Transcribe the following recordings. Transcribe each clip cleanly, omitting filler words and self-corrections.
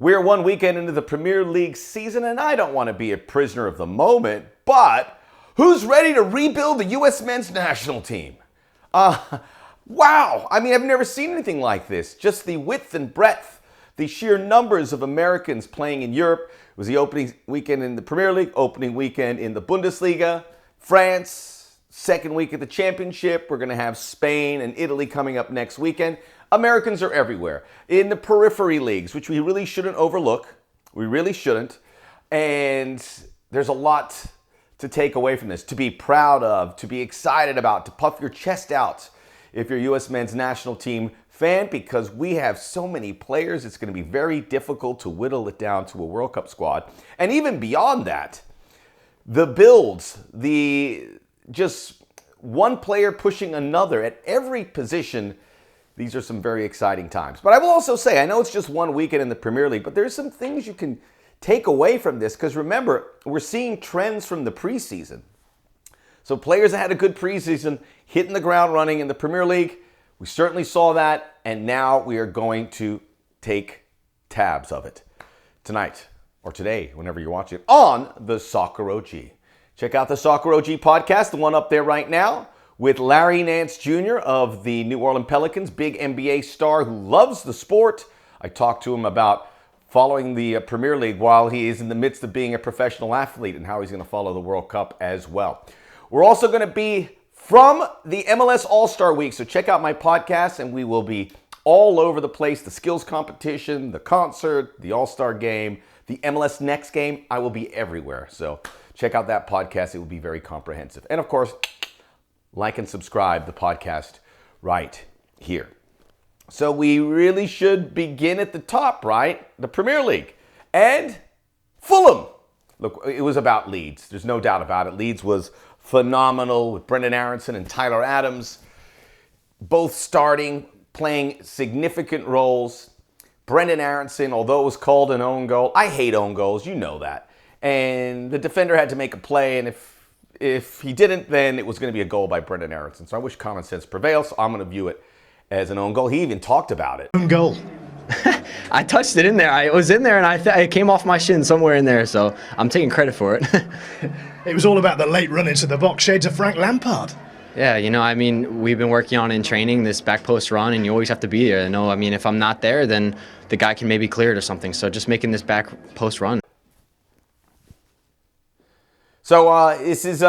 We're one weekend into the Premier League season, and I don't want to be a prisoner of the moment, but who's ready to rebuild the U.S. men's national team? Wow. I mean, I've never seen anything like this. Just the width and breadth, the sheer numbers of Americans playing in Europe. It was the opening weekend in the Premier League, opening weekend in the Bundesliga, France, second week of the championship. We're going to have Spain and Italy coming up next weekend. Americans are everywhere. In the periphery leagues, which we really shouldn't overlook. We really shouldn't. And there's a lot to take away from this, to be proud of, to be excited about, to puff your chest out if you're a U.S. men's national team fan, because we have so many players. It's going to be very difficult to whittle it down to a World Cup squad. And even beyond that, the builds, the just one player pushing another at every position. These are some very exciting times. But I will also say, I know it's just one weekend in the Premier League, but there's some things you can take away from this, because remember, we're seeing trends from the preseason. So players that had a good preseason hitting the ground running in the Premier League, we certainly saw that, and now we are going to take tabs of it tonight or today, whenever you're watching it, on the Soccer OG. Check out the Soccer OG podcast, the one up there right now, with Larry Nance Jr. of the New Orleans Pelicans, big NBA star who loves the sport. I talked to him about following the Premier League while he is in the midst of being a professional athlete and how he's going to follow the World Cup as well. We're also going to be from the MLS All-Star Week, so check out my podcast, and we will be all over the place. The skills competition, the concert, the All-Star game, the MLS Next game. I will be everywhere, so check out that podcast. It will be very comprehensive. And of course, like and subscribe the podcast right here. So we really should begin at the top, right? The Premier League. And Fulham. Look, it was about Leeds. There's no doubt about it. Leeds was phenomenal with Brendan Aronson and Tyler Adams, both starting, playing significant roles. Brendan Aronson, although it was called an own goal, I hate own goals, you know that. And the defender had to make a play, and if he didn't, then it was going to be a goal by Brendan Aronson. So I wish common sense prevails, so I'm going to view it as an own goal. He even talked about it. Own goal. I touched it in there. I was in there, and it came off my shin somewhere in there, so I'm taking credit for it. It was all about the late run into the box, shades of Frank Lampard. Yeah, I mean, we've been working on in training this back post run, and you always have to be there. I mean, if I'm not there, then the guy can maybe clear it or something. So just making this back post run. So this is,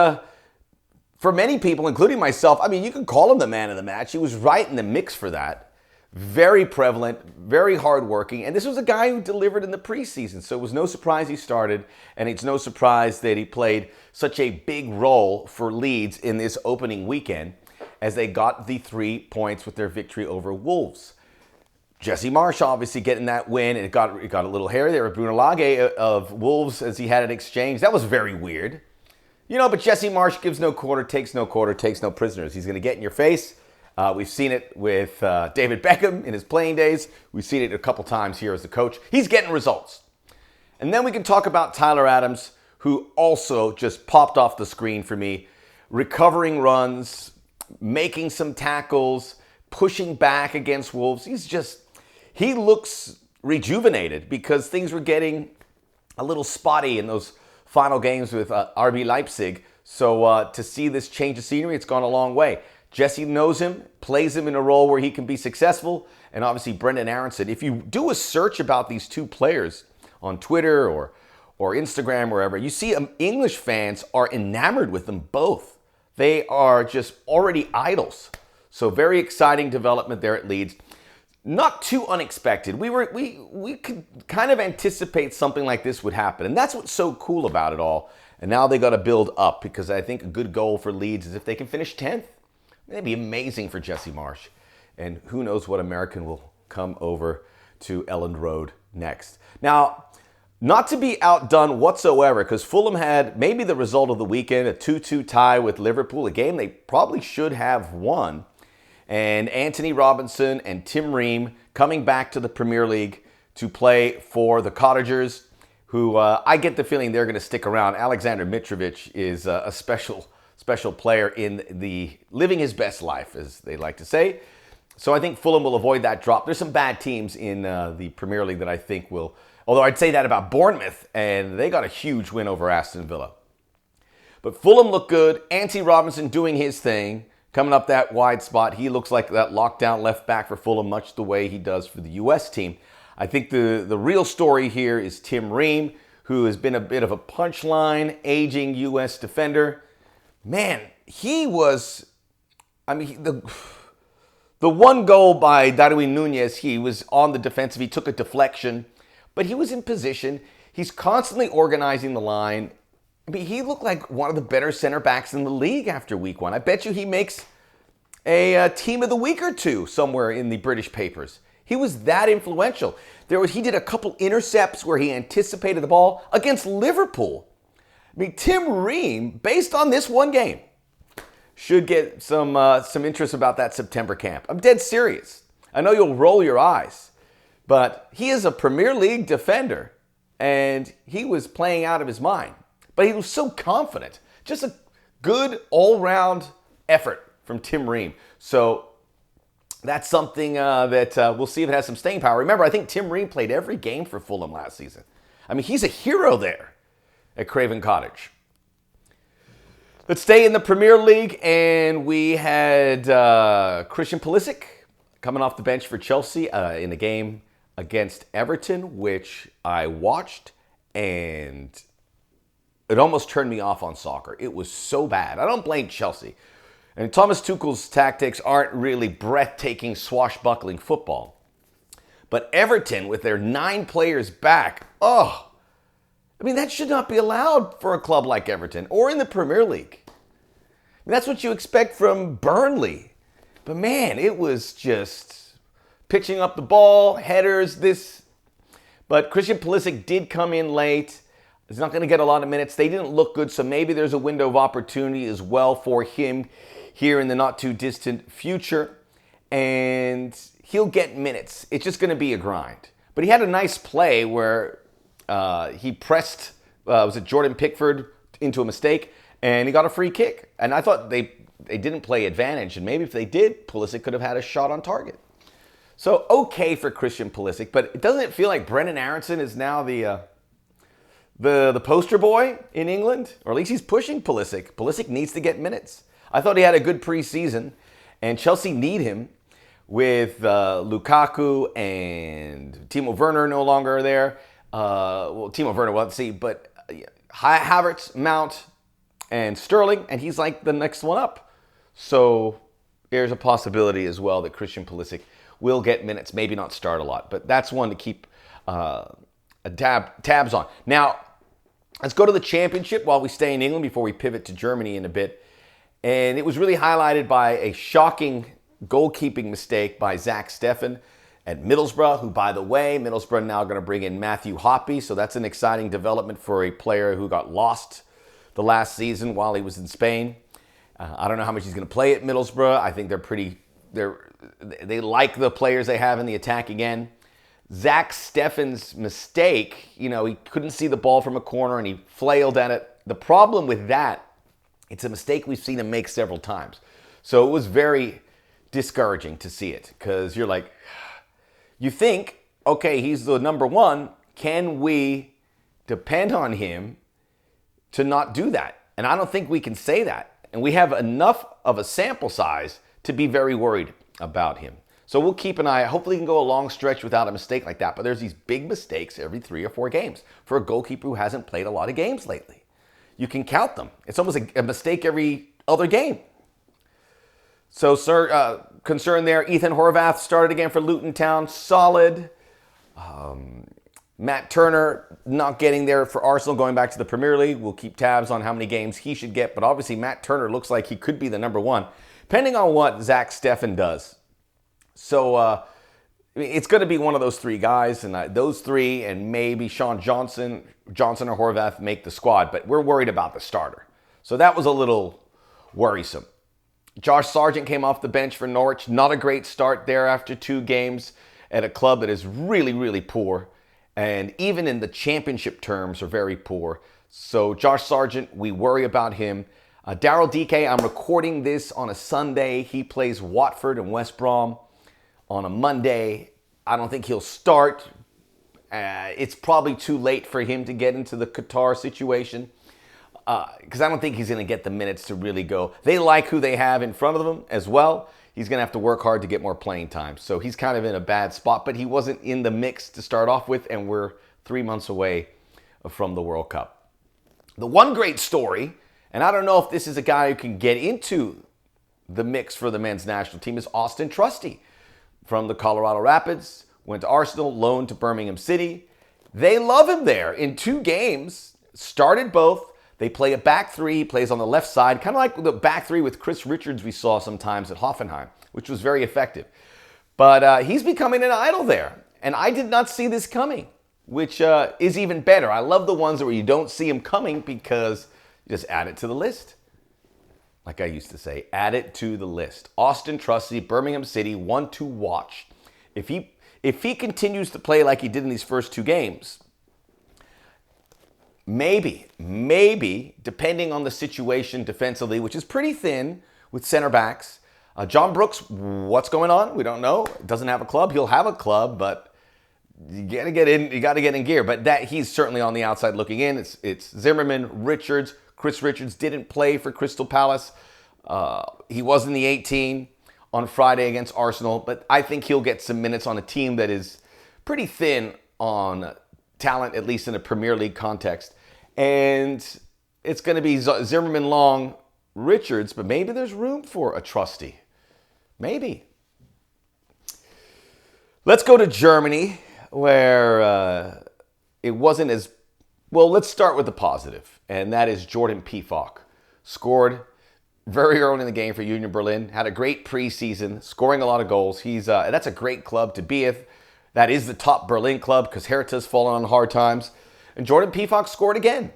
for many people, including myself, I mean, you can call him the man of the match. He was right in the mix for that. Very prevalent, very hardworking. And this was a guy who delivered in the preseason. So it was no surprise he started. And it's no surprise that he played such a big role for Leeds in this opening weekend as they got the 3 points with their victory over Wolves. Jesse Marsch obviously getting that win, and it got a little hairy there with Bruno Lage of Wolves as he had an exchange. That was very weird. But Jesse Marsch gives no quarter, takes no prisoners. He's going to get in your face. We've seen it with David Beckham in his playing days. We've seen it a couple times here as a coach. He's getting results. And then we can talk about Tyler Adams, who also just popped off the screen for me. Recovering runs, making some tackles, pushing back against Wolves. He looks rejuvenated because things were getting a little spotty in those final games with RB Leipzig. So to see this change of scenery, it's gone a long way. Jesse knows him, plays him in a role where he can be successful. And obviously Brendan Aronson. If you do a search about these two players on Twitter or Instagram, wherever, you see English fans are enamored with them both. They are just already idols. So very exciting development there at Leeds. Not too unexpected. We could kind of anticipate something like this would happen. And that's what's so cool about it all. And now they got to build up, because I think a good goal for Leeds is if they can finish 10th. That'd be amazing for Jesse Marsch. And who knows what American will come over to Elland Road next. Now, not to be outdone whatsoever, because Fulham had maybe the result of the weekend, a 2-2 tie with Liverpool, a game they probably should have won. And Anthony Robinson and Tim Ream coming back to the Premier League to play for the Cottagers, who I get the feeling they're going to stick around. Alexander Mitrovic is a special player in the living his best life, as they like to say. So I think Fulham will avoid that drop. There's some bad teams in the Premier League that I think will, although I'd say that about Bournemouth, and they got a huge win over Aston Villa. But Fulham look good. Anthony Robinson doing his thing, coming up that wide spot. He looks like that lockdown left back for Fulham, much the way he does for the U.S. team. I think the real story here is Tim Ream, who has been a bit of a punchline, aging U.S. defender. Man, he was, the one goal by Darwin Nunez, he was on the defensive. He took a deflection, but he was in position. He's constantly organizing the line. He looked like one of the better center backs in the league after week one. I bet you he makes a team of the week or two somewhere in the British papers. He was that influential. He did a couple intercepts where he anticipated the ball against Liverpool. Tim Ream, based on this one game, should get some interest about that September camp. I'm dead serious. I know you'll roll your eyes, but he is a Premier League defender, and he was playing out of his mind. But he was so confident. Just a good all-round effort from Tim Ream. So that's something that we'll see if it has some staying power. Remember, I think Tim Ream played every game for Fulham last season. He's a hero there at Craven Cottage. Let's stay in the Premier League, and we had Christian Pulisic coming off the bench for Chelsea in a game against Everton, which I watched, and it almost turned me off on soccer. It was so bad. I don't blame Chelsea. And Thomas Tuchel's tactics aren't really breathtaking, swashbuckling football. But Everton, with their 9 players back, that should not be allowed for a club like Everton or in the Premier League. That's what you expect from Burnley. But man, it was just pitching up the ball, headers, But Christian Pulisic did come in late. He's not going to get a lot of minutes. They didn't look good, so maybe there's a window of opportunity as well for him here in the not-too-distant future. And he'll get minutes. It's just going to be a grind. But he had a nice play where he pressed, was it Jordan Pickford into a mistake, and he got a free kick. And I thought they didn't play advantage, and maybe if they did, Pulisic could have had a shot on target. So okay for Christian Pulisic, but doesn't it feel like Brendan Aronson is now the poster boy in England? Or at least he's pushing Pulisic. Pulisic needs to get minutes. I thought he had a good preseason, and Chelsea need him with Lukaku and Timo Werner no longer there. Timo Werner, we'll have to see, but Havertz, Mount, and Sterling, and he's like the next one up. So there's a possibility as well that Christian Pulisic will get minutes, maybe not start a lot, but that's one to keep tabs on. Now, let's go to the championship while we stay in England before we pivot to Germany in a bit. And it was really highlighted by a shocking goalkeeping mistake by Zach Steffen at Middlesbrough, who, by the way, Middlesbrough now going to bring in Matthew Hoppe. So that's an exciting development for a player who got lost the last season while he was in Spain. I don't know how much he's going to play at Middlesbrough. I think they like the players they have in the attack again. Zach Steffen's mistake, he couldn't see the ball from a corner and he flailed at it. The problem with that, it's a mistake we've seen him make several times. So it was very discouraging to see it because you're like, you think, okay, he's the number one. Can we depend on him to not do that? And I don't think we can say that. And we have enough of a sample size to be very worried about him. So we'll keep an eye. Hopefully he can go a long stretch without a mistake like that. But there's these big mistakes every 3 or 4 games for a goalkeeper who hasn't played a lot of games lately. You can count them. It's almost a mistake every other game. So, concern there. Ethan Horvath started again for Luton Town. Solid. Matt Turner not getting there for Arsenal, going back to the Premier League. We'll keep tabs on how many games he should get. But obviously Matt Turner looks like he could be the number one, depending on what Zach Steffen does. So it's going to be one of those 3 guys. And those 3 and maybe Sean Johnson or Horvath make the squad. But we're worried about the starter. So that was a little worrisome. Josh Sargent came off the bench for Norwich. Not a great start there after 2 games at a club that is really, really poor. And even in the championship terms are very poor. So Josh Sargent, we worry about him. Daryl Dike, I'm recording this on a Sunday. He plays Watford and West Brom. on a Monday. I don't think he'll start. It's probably too late for him to get into the Qatar situation because I don't think he's going to get the minutes to really go. They like who they have in front of them as well. He's going to have to work hard to get more playing time. So he's kind of in a bad spot, but he wasn't in the mix to start off with, and we're 3 months away from the World Cup. The one great story, and I don't know if this is a guy who can get into the mix for the men's national team, is Austin Trusty from the Colorado Rapids. Went to Arsenal, loaned to Birmingham City. They love him there. In 2 games, started both. They play a back three. He plays on the left side, kind of like the back three with Chris Richards we saw sometimes at Hoffenheim, which was very effective. But he's becoming an idol there. And I did not see this coming, which is even better. I love the ones where you don't see him coming because you just add it to the list. Like I used to say, add it to the list. Austin Trusty, Birmingham City, one to watch. If he continues to play like he did in these first 2 games, maybe, depending on the situation defensively, which is pretty thin with center backs. John Brooks, what's going on? We don't know. Doesn't have a club. He'll have a club, but you got to get in. You got to get in gear. But that he's certainly on the outside looking in. It's Zimmerman, Richards. Chris Richards didn't play for Crystal Palace. He was in the 18 on Friday against Arsenal, but I think he'll get some minutes on a team that is pretty thin on talent, at least in a Premier League context. And it's going to be Zimmerman, Long, Richards, but maybe there's room for a Trusty. Maybe. Let's go to Germany, where it wasn't as... Well, let's start with the positive, and that is Jordan Pefok. Scored very early in the game for Union Berlin. Had a great preseason, scoring a lot of goals. That's a great club to be at. That is the top Berlin club because Hertha's fallen on hard times. And Jordan Pefok scored again.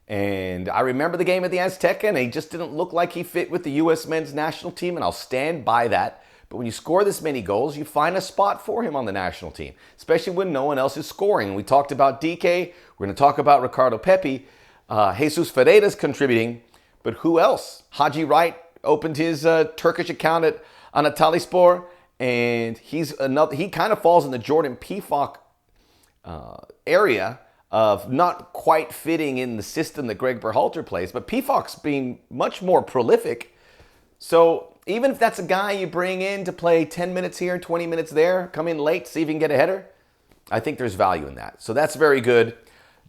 And I remember the game at the Azteca, and he just didn't look like he fit with the U.S. men's national team, and I'll stand by that. But when you score this many goals, you find a spot for him on the national team, especially when no one else is scoring. We talked about DK. We're going to talk about Ricardo Pepi. Jesus Ferreira's contributing. But who else? Haji Wright opened his Turkish account at Antalyaspor, and he kind of falls in the Jordan Pefok area of not quite fitting in the system that Greg Berhalter plays. But Pefok's being much more prolific. So even if that's a guy you bring in to play 10 minutes here, 20 minutes there, come in late, see if you can get a header, I think there's value in that. So that's very good.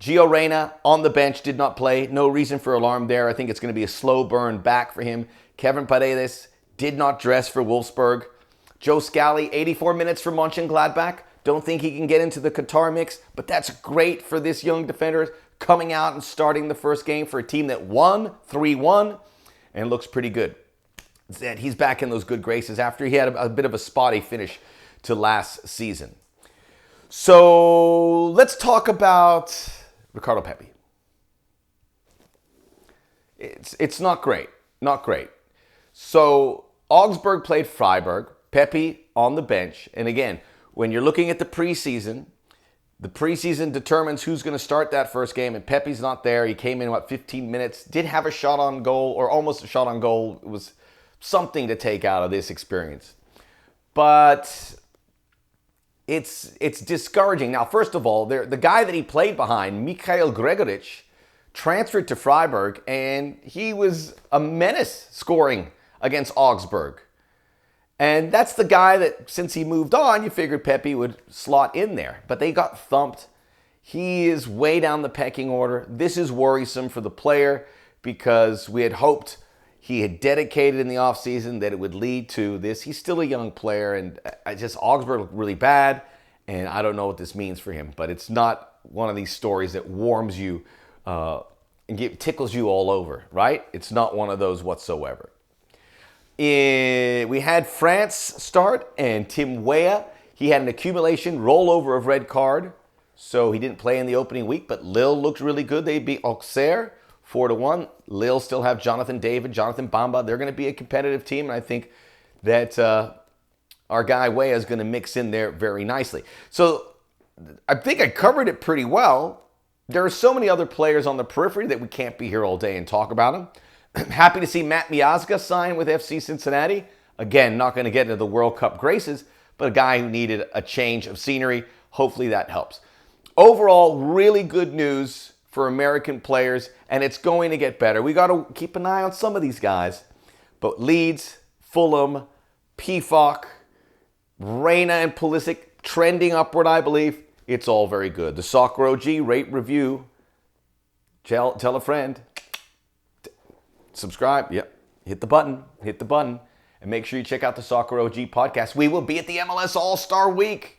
Gio Reyna on the bench, did not play. No reason for alarm there. I think it's going to be a slow burn back for him. Kevin Paredes did not dress for Wolfsburg. Joe Scally, 84 minutes for Mönchengladbach. Don't think he can get into the Qatar mix, but that's great for this young defender coming out and starting the first game for a team that won 3-1 and looks pretty good. He's back in those good graces after he had a bit of a spotty finish to last season. So let's talk about Ricardo Pepi. It's not great. Not great. So Augsburg played Freiburg. Pepi on the bench. And again, when you're looking at the preseason determines who's going to start that first game. And Pepi's not there. He came in, 15 minutes. Did have a shot on goal, or almost a shot on goal. It was something to take out of this experience. But it's discouraging. Now, first of all, the guy that he played behind, Mikhail Gregorich, transferred to Freiburg, and he was a menace scoring against Augsburg. And that's the guy that, since he moved on, you figured Pepi would slot in there. But they got thumped. He is way down the pecking order. This is worrisome for the player because we had hoped he had dedicated in the offseason that it would lead to this. He's still a young player, and Augsburg looked really bad, and I don't know what this means for him. But it's not one of these stories that warms you and tickles you all over, right? It's not one of those whatsoever. We had France start, and Tim Weah, he had an accumulation rollover of red card, so he didn't play in the opening week, but Lille looked really good. They beat Auxerre 4-1. Lille still have Jonathan David, Jonathan Bamba. They're going to be a competitive team, and I think that our guy Weah is going to mix in there very nicely. So I think I covered it pretty well. There are so many other players on the periphery that we can't be here all day and talk about them. Happy to see Matt Miazga sign with FC Cincinnati. Again, not going to get into the World Cup graces, but a guy who needed a change of scenery. Hopefully that helps. Overall, really good news for American players, and it's going to get better. We got to keep an eye on some of these guys. But Leeds, Fulham, PFOC, Reina and Pulisic trending upward, I believe. It's all very good. The Soccer OG, rate, review, tell a friend, subscribe, yep, hit the button, and make sure you check out the Soccer OG podcast. We will be at the MLS All-Star Week.